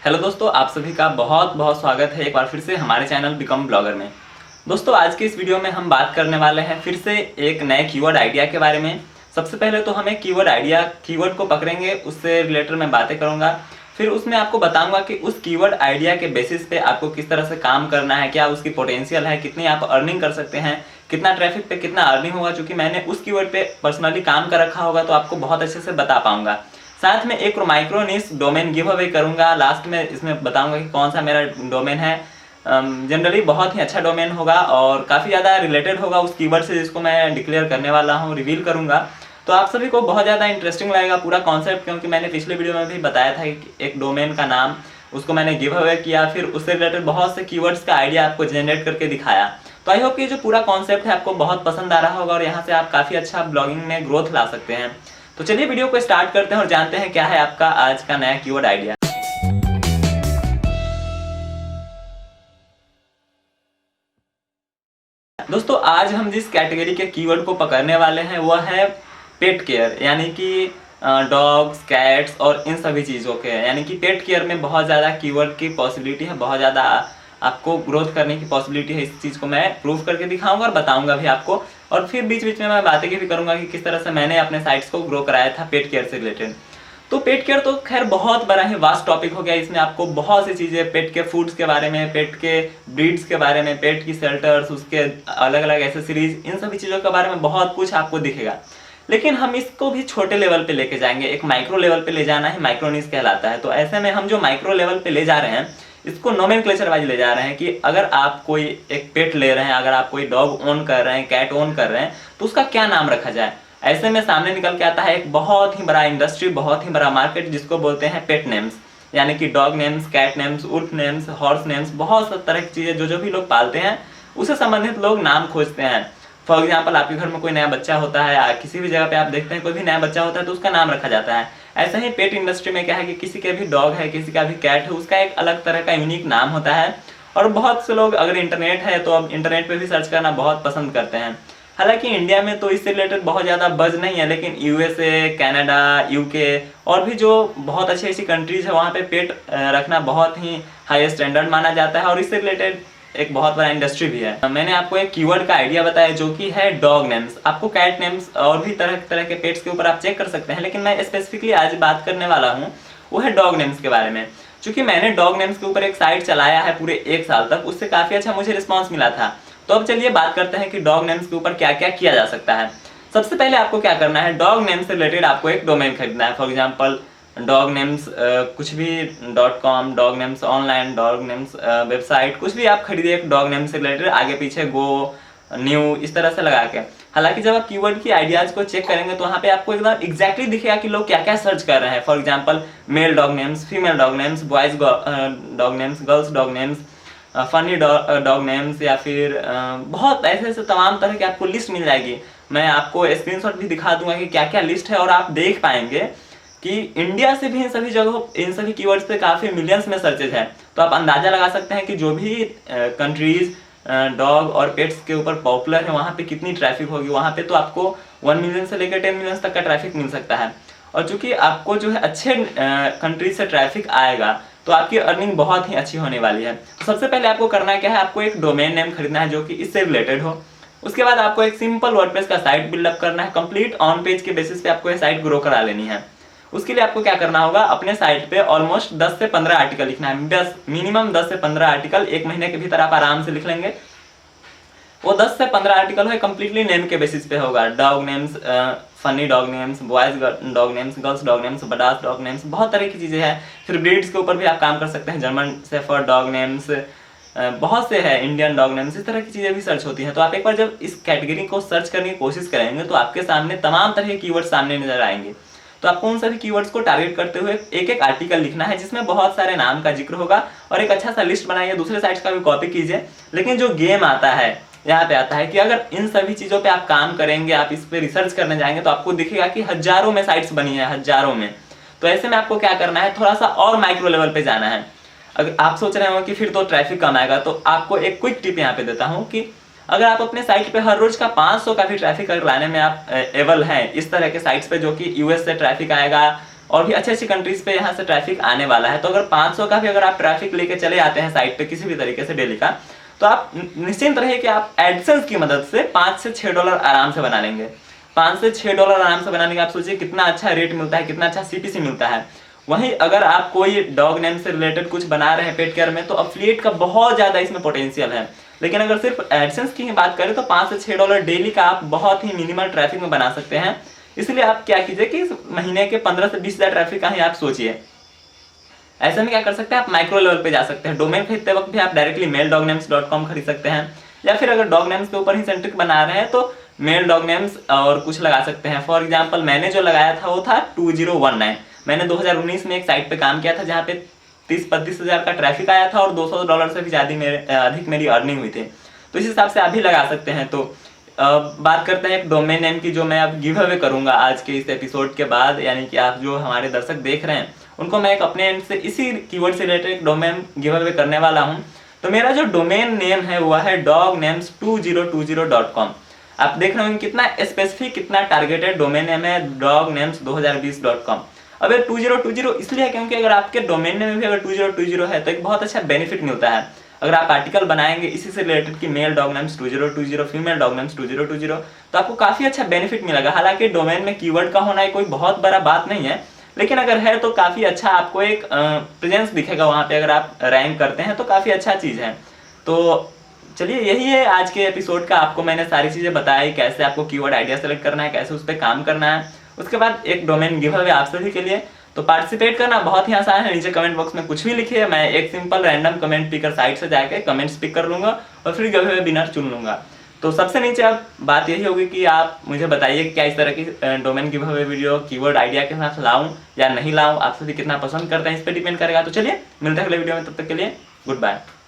Hello दोस्तों, आप सभी का बहुत बहुत स्वागत है एक बार फिर से हमारे चैनल बिकम ब्लॉगर में। दोस्तों, आज के इस वीडियो में हम बात करने वाले हैं फिर से एक नए कीवर्ड आइडिया के बारे में। सबसे पहले तो हमें कीवर्ड को पकड़ेंगे, उससे रिलेटेड मैं बातें करूंगा। फिर उसमें आपको बताऊंगा कि उस कीवर्ड आइडिया के बेसिस पे आपको किस तरह से काम करना है, क्या उसकी पोटेंशियल है, कितनी आप अर्निंग कर सकते हैं, कितना ट्रैफिक पे कितना अर्निंग होगा। चूंकि मैंने उस कीवर्ड पे पर्सनली काम कर रखा होगा तो आपको बहुत अच्छे से बता पाऊंगा। साथ में एक माइक्रो निश डोमेन गिव अवे करूंगा। लास्ट में इसमें बताऊंगा कि कौन सा मेरा डोमेन है। जनरली बहुत ही अच्छा डोमेन होगा और काफ़ी ज़्यादा रिलेटेड होगा उस कीवर्ड से जिसको मैं डिक्लेयर करने वाला हूँ, रिवील करूंगा। तो आप सभी को बहुत ज़्यादा इंटरेस्टिंग लगेगा पूरा कॉन्सेप्ट, क्योंकि मैंने पिछले वीडियो में भी बताया था कि एक डोमेन का नाम उसको मैंने गिव अवे किया, फिर उससे रिलेटेड बहुत से कीवर्ड्स का आइडिया आपको जनरेट करके दिखाया। तो आई होप कि जो पूरा कॉन्सेप्ट है आपको बहुत पसंद आ रहा होगा और यहाँ से आप काफ़ी अच्छा ब्लॉगिंग में ग्रोथ ला सकते हैं। तो चलिए वीडियो को स्टार्ट करते हैं और जानते हैं क्या है आपका आज का नया कीवर्ड आइडिया। दोस्तों, आज हम जिस कैटेगरी के कीवर्ड को पकड़ने वाले हैं वह है पेट केयर, यानी कि डॉग्स, कैट्स और इन सभी चीज़ों के। यानी कि पेट केयर में बहुत ज़्यादा कीवर्ड की पॉसिबिलिटी है, बहुत ज़्यादा आपको ग्रोथ करने की पॉसिबिलिटी है। इस चीज़ को मैं प्रूव करके दिखाऊंगा और बताऊंगा भी आपको। और फिर बीच बीच में मैं बातें भी करूंगा कि किस तरह से मैंने अपने साइट्स को ग्रो कराया था पेट केयर से रिलेटेड। तो पेट केयर तो खैर बहुत बड़ा ही वास्ट टॉपिक हो गया। इसमें आपको बहुत सी चीज़ें, पेट के फूड्स के बारे में, पेट के ब्रीड्स के बारे में, पेट की शेल्टर्स, उसके अलग अलग एसेसरीज, इन सभी चीज़ों के बारे में बहुत कुछ आपको दिखेगा। लेकिन हम इसको भी छोटे लेवल पे लेके जाएंगे, एक माइक्रो लेवल पे ले जाना है, माइक्रो निश कहलाता है। तो ऐसे में हम जो माइक्रो लेवल पे ले जा रहे हैं इसको नोमेनक्लेचर वाइज ले जा रहे हैं कि अगर आप कोई एक पेट ले रहे हैं, अगर आप कोई डॉग ओन कर रहे हैं, कैट ओन कर रहे हैं, तो उसका क्या नाम रखा जाए। ऐसे में सामने निकल के आता है एक बहुत ही बड़ा इंडस्ट्री, बहुत ही बड़ा मार्केट, जिसको बोलते हैं पेट नेम्स। यानी कि dog names, cat names, wolf names, horse names, बहुत सारी तरह की चीज़ें जो भी लोग पालते हैं उससे संबंधित लोग नाम खोजते हैं। फॉर एग्जाम्पल, आपके घर में कोई नया बच्चा होता है, किसी भी जगह पे आप देखते हैं कोई भी नया बच्चा होता है तो उसका नाम रखा जाता है। ऐसा ही पेट इंडस्ट्री में क्या है कि किसी के भी डॉग है, किसी का भी कैट है, उसका एक अलग तरह का यूनिक नाम होता है। और बहुत से लोग, अगर इंटरनेट है तो अब इंटरनेट पे भी सर्च करना बहुत पसंद करते हैं। हालांकि इंडिया में तो इससे रिलेटेड बहुत ज़्यादा बज नहीं है, लेकिन यूएसए, कनाडा, यूके और भी जो बहुत अच्छी अच्छी कंट्रीज है वहाँ पे पेट रखना बहुत ही हाई स्टैंडर्ड माना जाता है और इससे रिलेटेड एक बहुत बड़ा इंडस्ट्री भी है। मैंने आपको एक कीवर्ड का आइडिया बताया जो कि है डॉग नेम्स। आपको कैट नेम्स और भी तरह तरह के पेट्स के ऊपर आप चेक कर सकते हैं, लेकिन मैं स्पेसिफिकली आज बात करने वाला हूँ वो है डॉग नेम्स के बारे में। चूंकि मैंने डॉग नेम्स के ऊपर एक साइट चलाया है पूरे 1 साल तक, उससे काफ़ी अच्छा मुझे रिस्पॉन्स मिला था। तो अब चलिए बात करते हैं कि डॉग नेम्स के ऊपर क्या क्या किया जा सकता है। सबसे पहले आपको क्या करना है, डॉग नेम्स से रिलेटेड आपको एक डोमेन खरीदना है। फॉर एग्जांपल, डॉग नेम्स कुछ भी .com, dog names online, dog names website, कुछ भी आप खरीदिए एक डॉग नेम्स से रिलेटेड, आगे पीछे गो, न्यू, इस तरह से लगा के। हालांकि जब आप कीवर्ड की आइडियाज को चेक करेंगे तो वहाँ पे आपको एकदम एग्जैक्टली दिखेगा कि लोग क्या क्या सर्च कर रहे हैं। For example, mail dog names, female dog names, boys dog names, girls dog names, funny dog names, या फिर बहुत ऐसे ऐसे तमाम तरह की आपको लिस्ट मिल जाएगी। मैं आपको स्क्रीनशॉट भी दिखा दूंगा कि क्या क्या लिस्ट है और आप देख पाएंगे कि इंडिया से भी इन सभी जगहों, इन सभी कीवर्ड्स पे काफ़ी मिलियंस में सर्चेज है। तो आप अंदाज़ा लगा सकते हैं कि जो भी कंट्रीज डॉग और पेट्स के ऊपर पॉपुलर है वहाँ पे कितनी ट्रैफिक होगी। वहाँ पे तो आपको 1 मिलियन से लेकर 10 मिलियन तक का ट्रैफिक मिल सकता है। और चूंकि आपको जो है अच्छे कंट्रीज से ट्रैफिक आएगा तो आपकी अर्निंग बहुत ही अच्छी होने वाली है। तो सबसे पहले आपको करना क्या है, आपको एक डोमेन नेम खरीदना है जो कि इससे रिलेटेड हो। उसके बाद आपको एक सिंपल वर्डप्रेस का साइट बिल्डअप करना है। कंप्लीट ऑन पेज के बेसिस पे आपको ये साइट ग्रो करा लेनी है। उसके लिए आपको क्या करना होगा, अपने साइट पे ऑलमोस्ट 10 से 15 आर्टिकल लिखना है। बस मिनिमम 10 से 15 आर्टिकल 1 महीने के भीतर आप आराम से लिख लेंगे। वो 10 से 15 आर्टिकल है कंप्लीटली नेम के बेसिस पे होगा। Dog names, funny dog names, boys dog names, girls dog names, badass dog names, बहुत तरह की चीज़ें हैं। फिर ब्रीड्स के ऊपर भी आप काम कर सकते हैं। जर्मन शेफर्ड डॉग नेम्स, बहुत से हैं, इंडियन डॉग नेम्स, इस तरह की चीज़ें भी सर्च होती हैं। तो आप एक बार जब इस कैटेगरी को सर्च करने की कोशिश करेंगे तो आपके सामने तमाम तरह के कीवर्ड सामने नजर आएंगे। तो आपको उन सभी कीवर्ड्स को टारगेट करते हुए एक एक आर्टिकल लिखना है जिसमें बहुत सारे नाम का जिक्र होगा और एक अच्छा सा लिस्ट बनाइए। दूसरे साइट्स का भी कॉपी कीजिए। लेकिन जो गेम आता है, यहाँ पे आता है कि अगर इन सभी चीज़ों पे आप काम करेंगे, आप इस पे रिसर्च करने जाएंगे तो आपको दिखेगा कि हजारों में साइट्स बनी है, हजारों में। तो ऐसे में आपको क्या करना है, थोड़ा सा और माइक्रो लेवल पे जाना है। अगर आप सोच रहे हो कि फिर तो ट्रैफिक कम आएगा, तो आपको एक क्विक टिप यहाँ पे देता हूँ कि अगर आप अपने साइट पे हर रोज का 500 का भी ट्रैफिक अगर लाने में आप एबल हैं, इस तरह के साइट्स पे जो कि यूएस से ट्रैफिक आएगा और भी अच्छी अच्छी कंट्रीज पे यहाँ से ट्रैफिक आने वाला है। तो अगर 500 का भी अगर आप ट्रैफिक लेके चले आते हैं साइट पे किसी भी तरीके से डेली का, तो आप निश्चिंत रहिए कि आप एडसेंस की मदद से $5 से $6 आराम से बना लेंगे। $5 से $6 आराम से बनाने का आप सोचिए कितना अच्छा रेट मिलता है, कितना अच्छा CPC मिलता है। वहीं अगर आप कोई डॉग नेम से रिलेटेड कुछ बना रहे हैं पेट केयर में, तो अफिलिएट का बहुत ज़्यादा इसमें पोटेंशियल है। लेकिन अगर सिर्फ एडसेंस की ही बात करें तो $5 से $6 डेली का आप बहुत ही मिनिमल ट्रैफिक में बना सकते हैं। इसलिए आप क्या कीजिए कि महीने के 15 से 20 हज़ार ट्रैफिक का ही आप सोचिए। ऐसे में क्या कर सकते हैं, आप माइक्रो लेवल पे जा सकते हैं। डोमेन खरीदते वक्त भी आप डायरेक्टली maildognames.com खरीद सकते हैं, या फिर अगर डॉग नेम्स के ऊपर ही सेंट्रिक बना रहे हैं तो maildognames और कुछ लगा सकते हैं। फॉर एग्जाम्पल मैंने जो लगाया था वो था 2019। मैंने 2019 में एक साइट पे काम किया था जहाँ पे 30-35 हज़ार का ट्रैफिक आया था और $200 से भी अधिक मेरी अर्निंग हुई थी। तो इस हिसाब से आप भी लगा सकते हैं। तो बात करते हैं एक डोमेन नेम की, जो मैं अब गिव अवे करूंगा आज के इस एपिसोड के बाद। यानी कि आप जो हमारे दर्शक देख रहे हैं उनको मैं एक अपने एंड से इसी कीवर्ड से रिलेटेड एक डोमेन गिव अवे करने वाला हूं। तो मेरा जो डोमेन नेम है वो है dognames2020.com। आप देख रहे होंगे कितना स्पेसिफिक, कितना टारगेटेड डोमेन नेम है dognames2020.com। अब ये 2020 इसलिए है क्योंकि अगर आपके डोमेन नेम में भी अगर 2020 है तो एक बहुत अच्छा बेनिफिट मिलता है। अगर आप आर्टिकल बनाएंगे इसी से रिलेटेड कि mail dog names 2020, female dog names 2020, तो आपको काफी अच्छा बेनिफिट मिलेगा। हालांकि डोमेन में कीवर्ड का होना कोई बहुत बड़ा बात नहीं है, लेकिन अगर है तो काफी अच्छा आपको एक प्रेजेंस दिखेगा वहां पे। अगर आप रैंक करते हैं तो काफी अच्छा चीज है। तो चलिए यही है आज के एपिसोड का। आपको मैंने सारी चीजें बताई, कैसे आपको कीवर्ड आइडिया सेलेक्ट करना है, कैसे उस पर काम करना है। उसके बाद एक डोमेन गिव अवे आप सभी के लिए। तो पार्टिसिपेट करना बहुत ही आसान है। नीचे कमेंट बॉक्स में कुछ भी लिखिए, मैं एक simple random comment picker site से जाके कमेंट्स पिक कर लूंगा और फिर गिव अवे विनर चुन लूंगा। तो सबसे नीचे अब बात यही होगी कि आप मुझे बताइए कि क्या इस तरह की domain give away video keyword idea के साथ लाऊं या नहीं लाऊं, आप सभी कितना पसंद करते हैं इस पर डिपेंड करेगा। तो चलिए मिलते हैं अगले वीडियो में, तब तक के लिए गुड बाय।